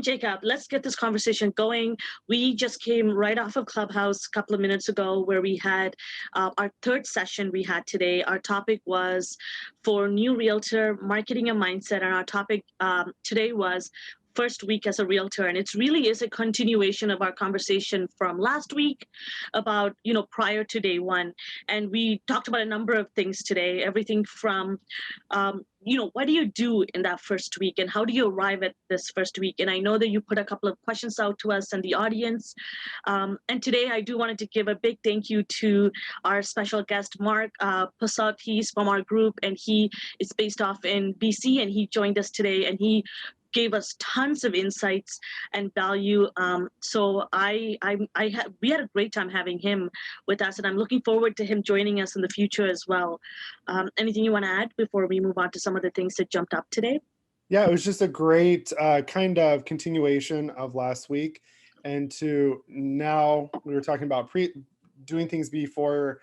Jacob, let's get this conversation going. We just came right off of Clubhouse a couple of minutes ago where we had our third session we had today. Our topic was for new realtor, marketing and mindset. And our topic today was first week as a realtor, and it really is a continuation of our conversation from last week about prior to day one. And we talked about a number of things today, everything from what do you do in that first week and how do you arrive at this first week. And I know that you put a couple of questions out to us and the audience, and today I do wanted to give a big thank you to our special guest Mark Passat. He's from our group and he is based off in BC, and he joined us today and he gave us tons of insights and value. So we had a great time having him with us, and I'm looking forward to him joining us in the future as well. Anything you want to add before we move on to some of the things that jumped up today? Yeah, it was just a great kind of continuation of last week. And to now, we were talking about doing things before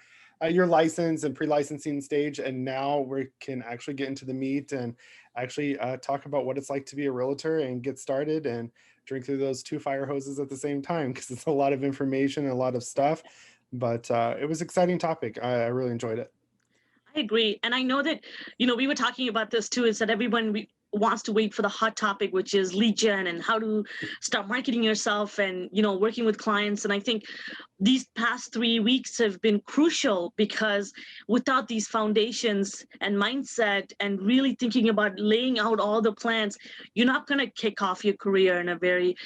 your license and pre-licensing stage, and now we can actually get into the meat and actually talk about what it's like to be a realtor and get started and drink through those two fire hoses at the same time, because it's a lot of information and a lot of stuff. But it was an exciting topic. I really enjoyed it. I agree. And I know that, we were talking about this too, is that everyone wants to wait for the hot topic, which is lead gen and how to start marketing yourself and, working with clients. And I think these past 3 weeks have been crucial, because without these foundations and mindset and really thinking about laying out all the plans, you're not going to kick off your career in a very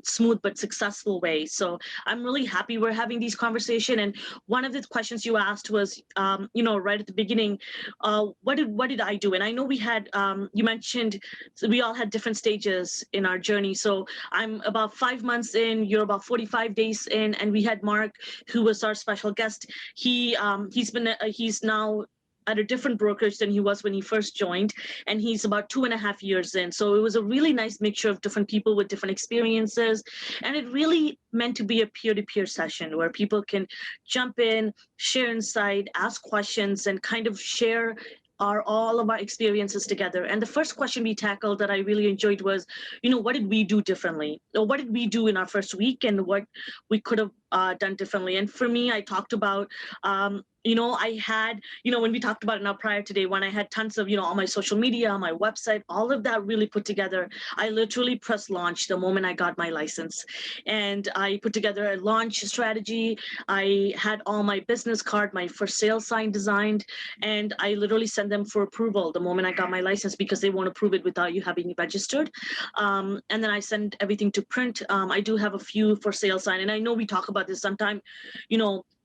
smooth but successful way. So I'm really happy we're having these conversations. And one of the questions you asked was, right at the beginning, what did I do? And I know we had, you mentioned, so we all had different stages in our journey. So I'm about 5 months in, you're about 45 days in, and we had Mark, who was our special guest. He's now at a different brokerage than he was when he first joined, and he's about 2.5 years in. So it was a really nice mixture of different people with different experiences, and it really meant to be a peer-to-peer session where people can jump in, share insight, ask questions, and kind of share all of our experiences together. And the first question we tackled that I really enjoyed was, what did we do differently? Or what did we do in our first week and what we could have done differently? And for me, I talked about, I had, when we talked about it now prior to day one, I had tons of, on my social media, on my website, all of that really put together. I literally pressed launch the moment I got my license. And I put together a launch strategy. I had all my business card, my for sale sign designed, and I literally sent them for approval the moment I got my license, because they won't approve it without you having it registered. And then I sent everything to print. I do have a few for sale sign, and I know we talk about this sometime,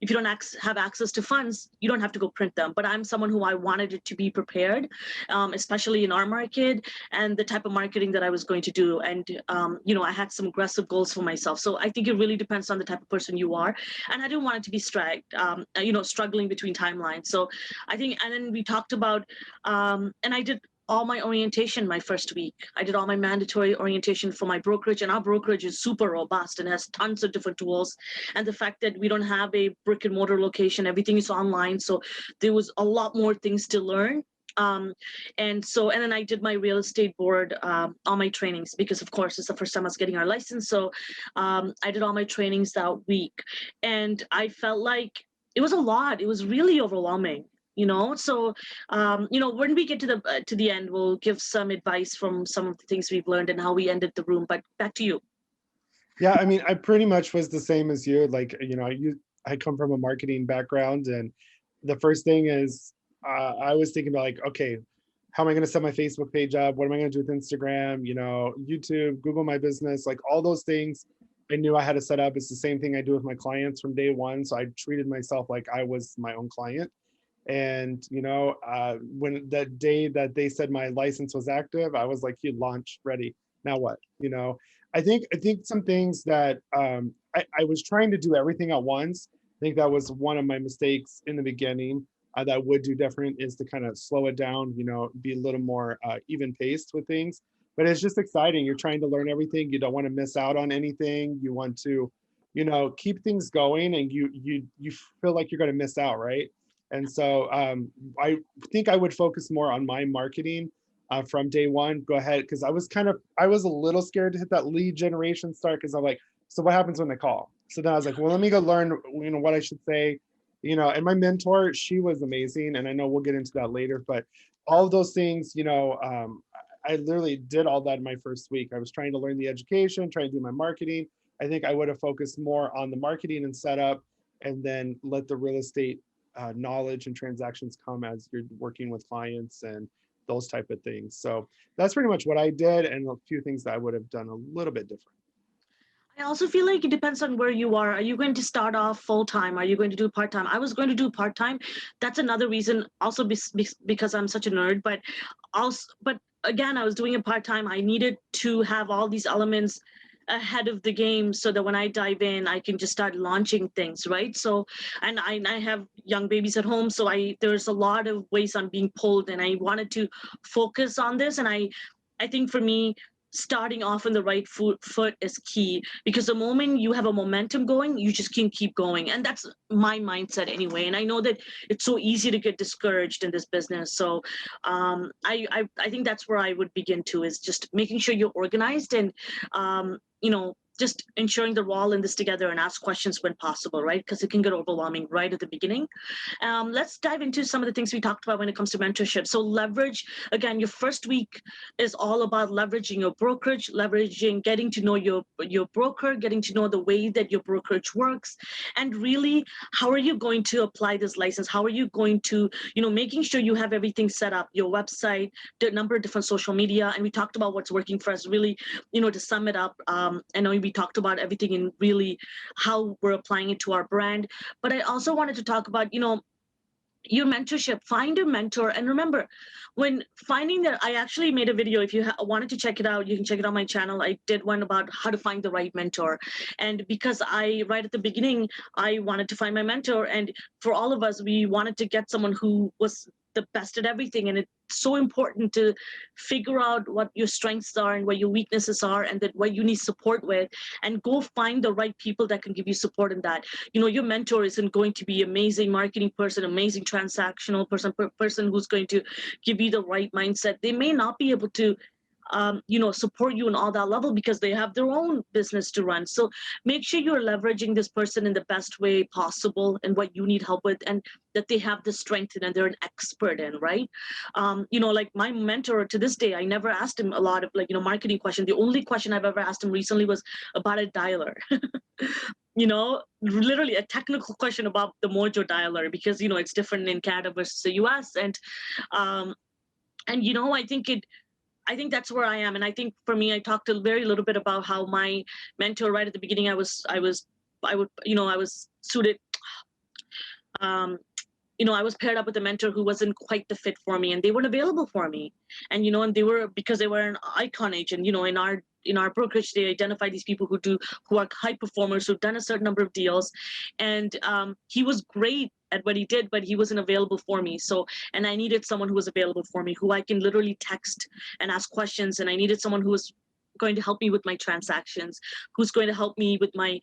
if you don't have access to funds, you don't have to go print them. But I'm someone who I wanted it to be prepared, especially in our market and the type of marketing that I was going to do. And, I had some aggressive goals for myself. So I think it really depends on the type of person you are. And I didn't want it to be struggling between timelines. So I think, and then we talked about, and I did all my orientation my first week. I did all my mandatory orientation for my brokerage, and our brokerage is super robust and has tons of different tools. And the fact that we don't have a brick and mortar location, everything is online. So there was a lot more things to learn. And then I did my real estate board, all my trainings, because of course it's the first time I was getting our license. So I did all my trainings that week, and I felt like it was a lot. It was really overwhelming. So when we get to the end, we'll give some advice from some of the things we've learned and how we ended the room. But back to you. Yeah, I mean, I pretty much was the same as you. Like, I come from a marketing background, and the first thing is I was thinking about, like, okay, how am I going to set my Facebook page up? What am I going to do with Instagram? YouTube, Google My Business, like all those things I knew I had to set up. It's the same thing I do with my clients from day one. So I treated myself like I was my own client. And, when that day that they said my license was active, I was like, you launch ready. Now what? I think some things that I was trying to do everything at once. I think that was one of my mistakes in the beginning that I would do different, is to kind of slow it down, be a little more even paced with things. But it's just exciting. You're trying to learn everything. You don't want to miss out on anything. You want to, keep things going, and you feel like you're going to miss out, right? And so I think I would focus more on my marketing from day one. Go ahead, because I was a little scared to hit that lead generation start, because I'm like, so what happens when they call? So then I was like, well, let me go learn, what I should say, and my mentor, she was amazing. And I know we'll get into that later, but all of those things, I literally did all that in my first week. I was trying to learn the education, trying to do my marketing. I think I would have focused more on the marketing and setup, and then let the real estate knowledge and transactions come as you're working with clients and those type of things. So that's pretty much what I did, and a few things that I would have done a little bit different. I also feel like it depends on where you are. Are you going to start off full time? Are you going to do part time? I was going to do part time. That's another reason, also because I'm such a nerd. But again, I was doing it part time. I needed to have all these elements ahead of the game so that when I dive in, I can just start launching things, right? So, and I have young babies at home, so there's a lot of ways I'm being pulled, and I wanted to focus on this, and I think for me, starting off on the right foot is key, because the moment you have a momentum going, you just can keep going. And that's my mindset anyway. And I know that it's so easy to get discouraged in this business. So I think that's where I would begin to, is just making sure you're organized, and just ensuring that we're all in this together, and ask questions when possible, right? Because it can get overwhelming right at the beginning. Let's dive into some of the things we talked about when it comes to mentorship. So leverage, again, your first week is all about leveraging your brokerage, getting to know your broker, getting to know the way that your brokerage works, and really, how are you going to apply this license? How are you going to, making sure you have everything set up, your website, the number of different social media, and we talked about what's working for us. Really, to sum it up, I know we talked about everything and really how we're applying it to our brand, but I also wanted to talk about, your mentorship. Find a mentor, and remember, when finding that, I actually made a video. If you wanted to check it out, you can check it on my channel. I did one about how to find the right mentor, and because right at the beginning, I wanted to find my mentor, and for all of us, we wanted to get someone who was the best at everything. And it's so important to figure out what your strengths are and what your weaknesses are, and that what you need support with, and go find the right people that can give you support in that. Your mentor isn't going to be amazing marketing person, amazing transactional person who's going to give you the right mindset. They may not be able to support you in all that level, because they have their own business to run. So make sure you're leveraging this person in the best way possible, and what you need help with, and that they have the strength in, and they're an expert in, right? Like my mentor to this day, I never asked him a lot of marketing questions. The only question I've ever asked him recently was about a dialer. Literally a technical question about the Mojo dialer, because it's different in Canada versus the US. I think that's where I am. And I think for me, I talked a very little bit about how my mentor right at the beginning, I was suited. I was paired up with a mentor who wasn't quite the fit for me, and they weren't available for me. And and they were, because they were an icon agent. In our brokerage, they identify these people who are high performers, who've done a certain number of deals, and he was great at what he did, but he wasn't available for me. So, and I needed someone who was available for me, who I can literally text and ask questions, and I needed someone who was going to help me with my transactions, who's going to help me with my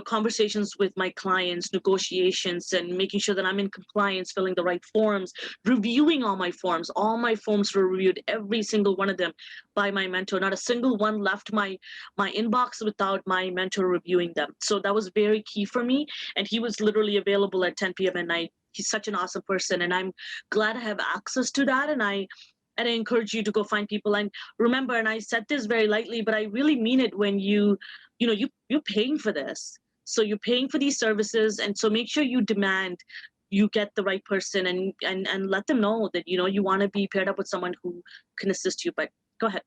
conversations with my clients, negotiations, and making sure that I'm in compliance, filling the right forms, reviewing all my forms. All my forms were reviewed, every single one of them, by my mentor. Not a single one left my inbox without my mentor reviewing them. So that was very key for me, and he was literally available at 10 p.m. at night. He's such an awesome person, and I'm glad I have access to that. And I encourage you to go find people. And remember, and I said this very lightly, but I really mean it, when you're paying for this. So you're paying for these services. And so make sure you demand you get the right person, and let them know that, you want to be paired up with someone who can assist you. But go ahead.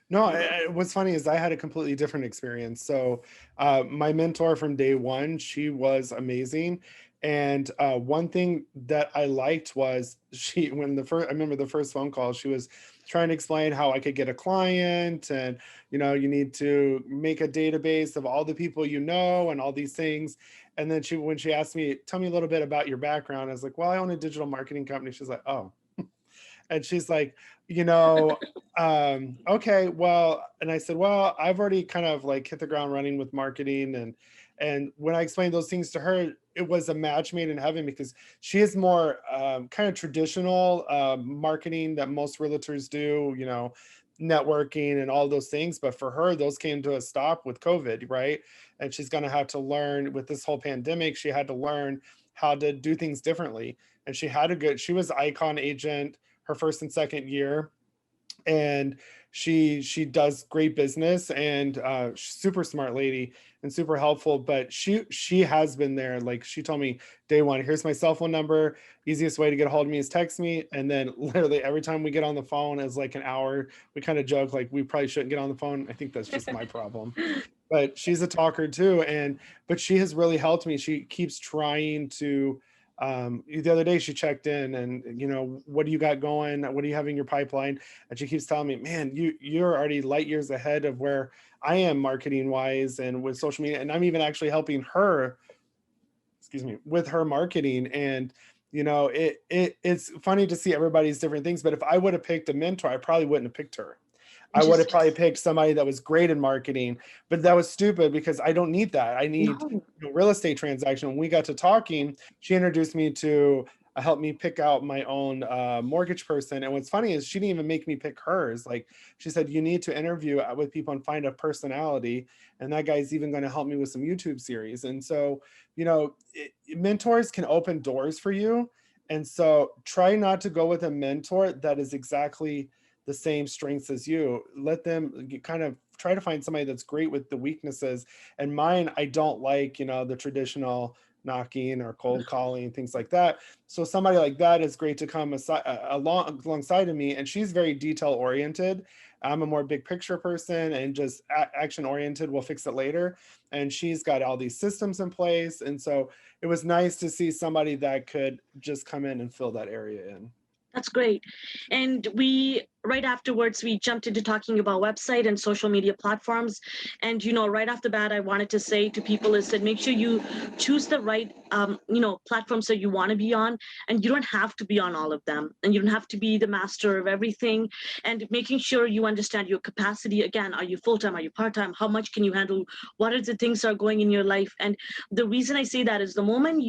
No, what's funny is I had a completely different experience. So my mentor from day one, she was amazing. And one thing that I liked was I remember the first phone call, she was trying to explain how I could get a client, and, you need to make a database of all the people and all these things. And then when she asked me, tell me a little bit about your background, I was like, well, I own a digital marketing company. She's like, oh. And she's like, okay, well, and I said, well, I've already kind of like hit the ground running with marketing, And when I explained those things to her, it was a match made in heaven, because she is more kind of traditional marketing that most realtors do, you know, networking and all those things. But for her, those came to a stop with COVID, right? And she's going to have to learn with this whole pandemic. She had to learn how to do things differently. And she was icon agent her first and second year, and she does great business, and super smart lady and super helpful. But she has been there. Like, she told me day one, here's my cell phone number, easiest way to get a hold of me is text me. And then literally every time we get on the phone is like an hour. We kind of joke like we probably shouldn't get on the phone. I think that's just my problem, but she's a talker too. But she has really helped me. She keeps trying to, the other day she checked in and, you know, what do you got going? What do you have in your pipeline? And she keeps telling me, man, you're already light years ahead of where I am marketing wise and with social media. And I'm even actually helping her, excuse me, with her marketing. And, you know, it's funny to see everybody's different things. But if I would have picked a mentor, I probably wouldn't have picked her. I would have probably picked somebody that was great in marketing, but that was stupid because I don't need that. I need a real estate transaction. When we got to talking, she introduced me to help me pick out my own mortgage person. And what's funny is she didn't even make me pick hers. Like, she said, you need to interview with people and find a personality. And that guy's even going to help me with some YouTube series. And so, you know, mentors can open doors for you. And so try not to go with a mentor that is exactly the same strengths as you. Let them kind of try to find somebody that's great with the weaknesses. And mine, I don't like, you know, the traditional knocking or cold calling, things like that. So somebody like that is great to come alongside of me. And she's very detail oriented. I'm a more big picture person and just action oriented. We'll fix it later. And she's got all these systems in place. And so it was nice to see somebody that could just come in and fill that area in. That's great. And right afterwards, we jumped into talking about website and social media platforms. And, you know, right off the bat, I wanted to say to people is that make sure you choose the right, platforms that you want to be on. And you don't have to be on all of them. And you don't have to be the master of everything. And making sure you understand your capacity. Again, are you full-time? Are you part-time? How much can you handle? What are the things that are going in your life? And the reason I say that is the moment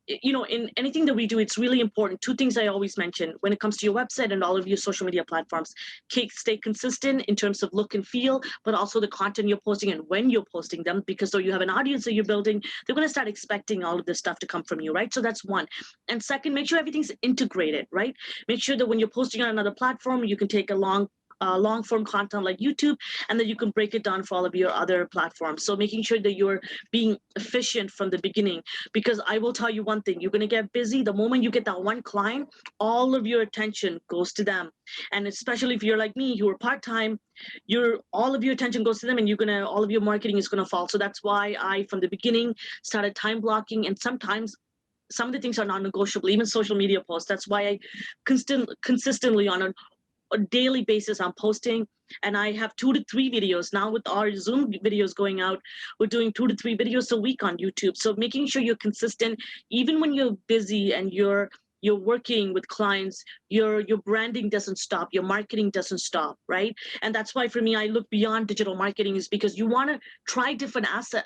in anything that we do, it's really important. Two things I always mention when it comes to your website and all of your social media platforms: stay consistent in terms of look and feel, but also the content you're posting and when you're posting them, because though you have an audience that you're building, they're going to start expecting all of this stuff to come from you, right? So that's one. And second, make sure everything's integrated, right? Make sure that when you're posting on another platform, you can take a long form content like YouTube, and then you can break it down for all of your other platforms. So making sure that you're being efficient from the beginning, because I will tell you one thing, you're going to get busy. The moment you get that one client, all of your attention goes to them. And especially if you're like me, who are part-time, all of your attention goes to them, and all of your marketing is going to fall. So that's why I, from the beginning, started time blocking. And sometimes some of the things are non-negotiable, even social media posts. That's why I consistently on a daily basis I'm posting, and I have 2 to 3 videos now. With our Zoom videos going out, we're doing 2 to 3 videos a week on YouTube. So making sure you're consistent, even when you're busy and you're working with clients, your branding doesn't stop, your marketing doesn't stop, right? And that's why for me, I look beyond digital marketing, is because you want to try different assets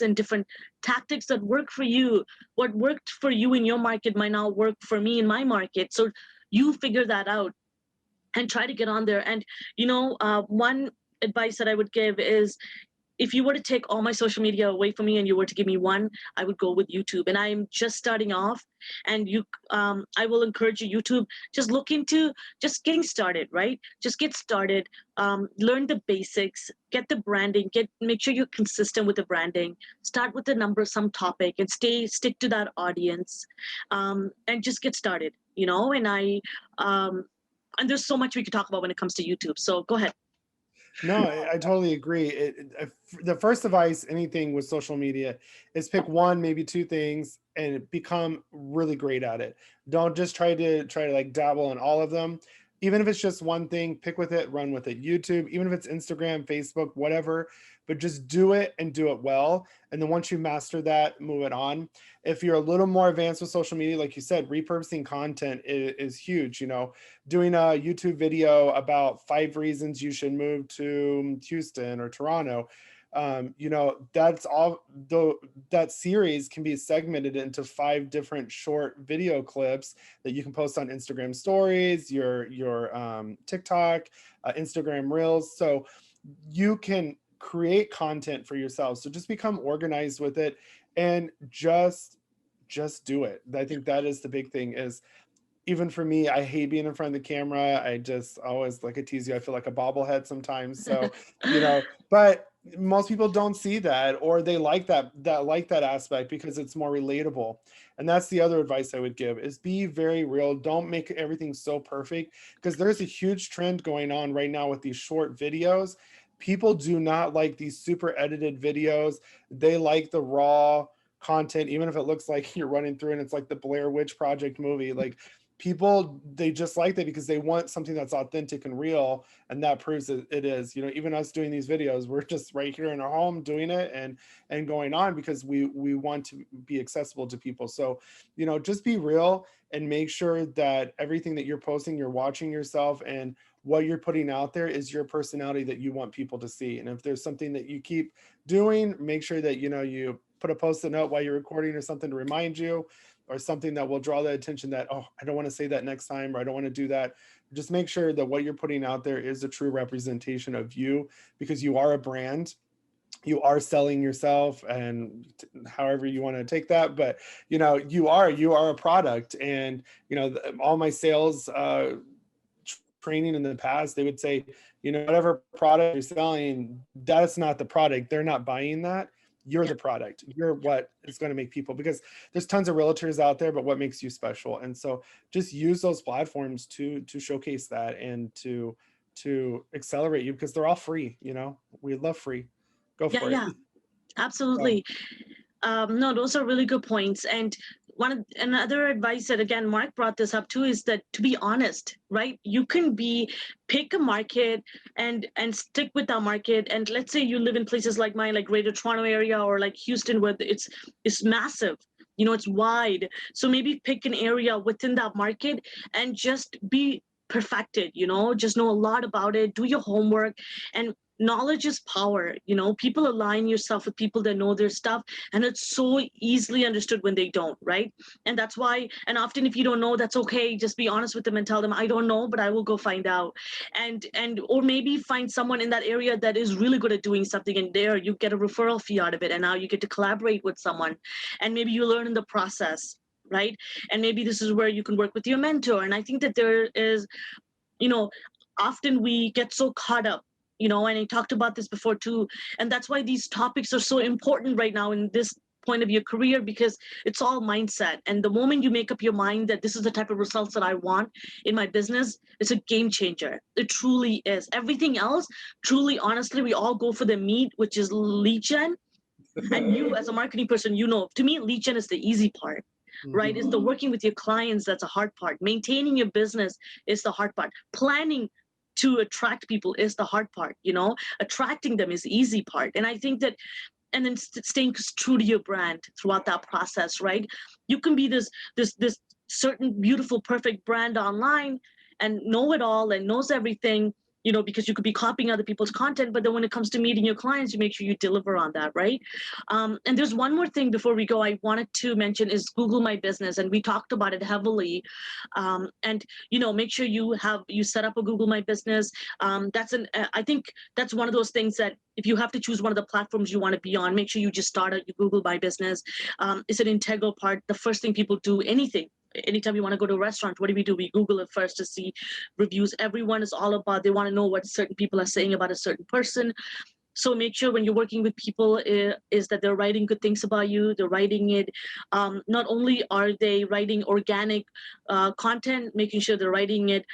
and different tactics that work for you. What worked for you in your market might not work for me in my market. So you figure that out and try to get on there. And, one advice that I would give is, if you were to take all my social media away from me and you were to give me one, I would go with YouTube. And I'm just starting off, and I will encourage you, YouTube, just look into just getting started, right? Just get started, learn the basics, get the branding, make sure you're consistent with the branding, start with some topic and stick to that audience, and just get started, and there's so much we could talk about when it comes to YouTube. So go ahead. No, I totally agree. The first advice, anything with social media, is pick one, maybe two things, and become really great at it. Don't just try to like dabble in all of them. Even if it's just one thing, pick with it, run with it. YouTube, even if it's Instagram, Facebook, whatever, but just do it and do it well. And then once you master that, move it on. If you're a little more advanced with social media, like you said, repurposing content is huge. Doing a YouTube video about 5 reasons you should move to Houston or Toronto. You know, that's all. Though that series can be segmented into 5 different short video clips that you can post on Instagram stories, your TikTok, Instagram reels. So you can create content for yourself. So just become organized with it and just do it. I think that is the big thing. Is even for me, I hate being in front of the camera. I just always, like I tease you, I feel like a bobblehead sometimes. So, you know, but most people don't see that, or they like that aspect because it's more relatable. And that's the other advice I would give, is be very real. Don't make everything so perfect, because there's a huge trend going on right now with these short videos. People do not like these super edited videos. They like the raw content, even if it looks like you're running through and it's like the Blair Witch Project movie. Like, people, they just like that because they want something that's authentic and real, and that proves that it is. You know, even us doing these videos, we're just right here in our home doing it and going on because we want to be accessible to people. So, you know, just be real and make sure that everything that you're posting, you're watching yourself, and what you're putting out there is your personality that you want people to see. And if there's something that you keep doing, make sure that, you know, you put a post-it note while you're recording or something to remind you, or something that will draw the attention that, oh, I don't want to say that next time, or I don't want to do that. Just make sure that what you're putting out there is a true representation of you, because you are a brand. You are selling yourself, and however you want to take that, but you know, you are a product. And you know, all my sales training in the past, they would say, you know, whatever product you're selling, that's not the product. They're not buying that. You're the product. You're what is going to make people, because there's tons of realtors out there, but what makes you special? And so just use those platforms to showcase that and to accelerate you, because they're all free. You know, we love free. Go for it. Absolutely. No, those are really good points. And another advice that, again, Mark brought this up too, is that to be honest, right? You can pick a market and stick with that market. And let's say you live in places like mine, like Greater Toronto area, or like Houston, where it's massive. You know, it's wide. So maybe pick an area within that market and just be perfected. You know, just know a lot about it. Do your homework. And knowledge is power. You know, people align yourself with people that know their stuff, and it's so easily understood when they don't, right? And that's why, and often if you don't know, that's okay. Just be honest with them and tell them, I don't know, but I will go find out. And or maybe find someone in that area that is really good at doing something, and there you get a referral fee out of it, and now you get to collaborate with someone, and maybe you learn in the process, right? And maybe this is where you can work with your mentor. And I think that there is, you know, often we get so caught up, you know, and I talked about this before too. And that's why these topics are so important right now in this point of your career, because it's all mindset. And the moment you make up your mind that this is the type of results that I want in my business, it's a game changer. It truly is. Everything else, truly, honestly, we all go for the meat, which is lead gen. And you, as a marketing person, you know, to me, lead gen is the easy part. Right? It's the working with your clients that's a hard part. Maintaining your business is the hard part. Planning to attract people is the hard part. You know, attracting them is the easy part. And I think that, and then staying true to your brand throughout that process, right? You can be this certain beautiful, perfect brand online and know it all and knows everything, you know, because you could be copying other people's content. But then when it comes to meeting your clients, you make sure you deliver on that, right? And there's one more thing before we go I wanted to mention is Google My Business. And we talked about it heavily. And, you know, make sure you set up a Google My Business. I think that's one of those things that if you have to choose one of the platforms you want to be on, make sure you just start a Google My Business. It's an integral part. The first thing people do, anytime you want to go to a restaurant, what do? We Google it first to see reviews. Everyone is all about, they want to know what certain people are saying about a certain person. So make sure when you're working with people is that they're writing good things about you. They're writing it. Not only are they writing organic content, making sure they're writing it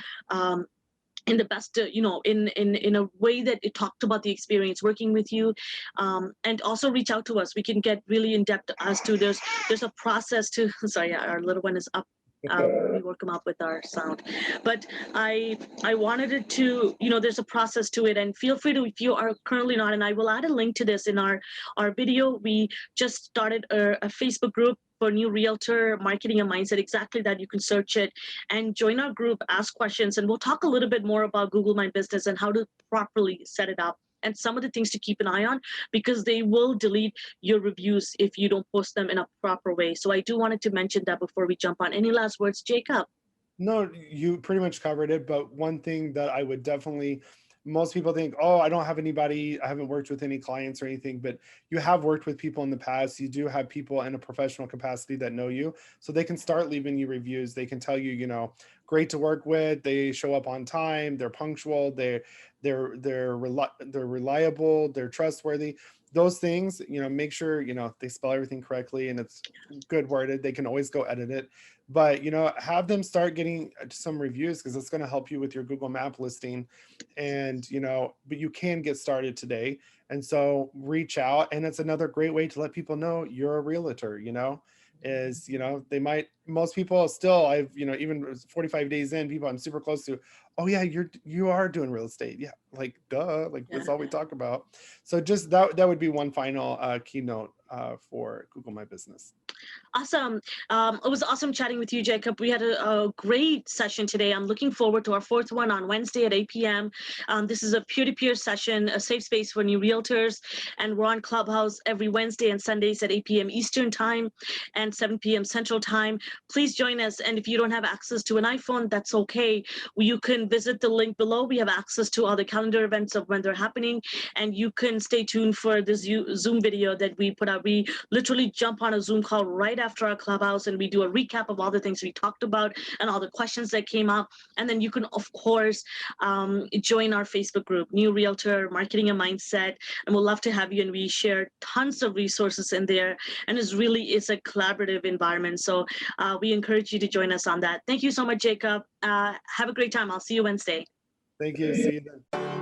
in the best, you know, in a way that it talked about the experience working with you, and also reach out to us. We can get really in depth as to there's a process to. Sorry, our little one is up. We work them up with our sound, but I wanted it to, you know, there's a process to it, and feel free to, if you are currently not, and I will add a link to this in our video. We just started a Facebook group for new realtor marketing and mindset, exactly that. You can search it and join our group, ask questions, and we'll talk a little bit more about Google My Business and how to properly set it up and some of the things to keep an eye on, because they will delete your reviews if you don't post them in a proper way. So I do wanted to mention that before we jump on. Any last words, Jacob? No, you pretty much covered it. But one thing that I would definitely, most people think, oh, I don't have anybody, I haven't worked with any clients or anything, but you have worked with people in the past. You do have people in a professional capacity that know you. So they can start leaving you reviews. They can tell you, you know, great to work with. They show up on time. They're punctual. They're reliable. They're trustworthy. Those things, you know, make sure, you know, they spell everything correctly and it's good worded. They can always go edit it. But, you know, have them start getting some reviews, because it's going to help you with your Google Map listing. And, you know, but you can get started today. And so reach out. And it's another great way to let people know you're a realtor, you know, is, you know, they might, most people still, I've, you know, even 45 days in, people I'm super close to, oh yeah, you are doing real estate. Yeah. Like, duh, like that's all we talk about. So just that would be one final keynote for Google My Business. Awesome. It was awesome chatting with you, Jacob. We had a great session today. I'm looking forward to our fourth one on Wednesday at 8 p.m. This is a peer-to-peer session, a safe space for new realtors. And we're on Clubhouse every Wednesday and Sundays at 8 p.m. Eastern time and 7 p.m. Central time. Please join us. And if you don't have access to an iPhone, that's okay. You can visit the link below. We have access to all the calendar events of when they're happening. And you can stay tuned for this Zoom video that we put out. We literally jump on a Zoom call right after our Clubhouse, and we do a recap of all the things we talked about and all the questions that came up. And then you can, of course, join our Facebook group, New Realtor Marketing and Mindset, and we'll love to have you. And we share tons of resources in there, and it's a collaborative environment. So we encourage you to join us on that. Thank you so much, Jacob. Have a great time. I'll see you Wednesday. Thank you. See you then.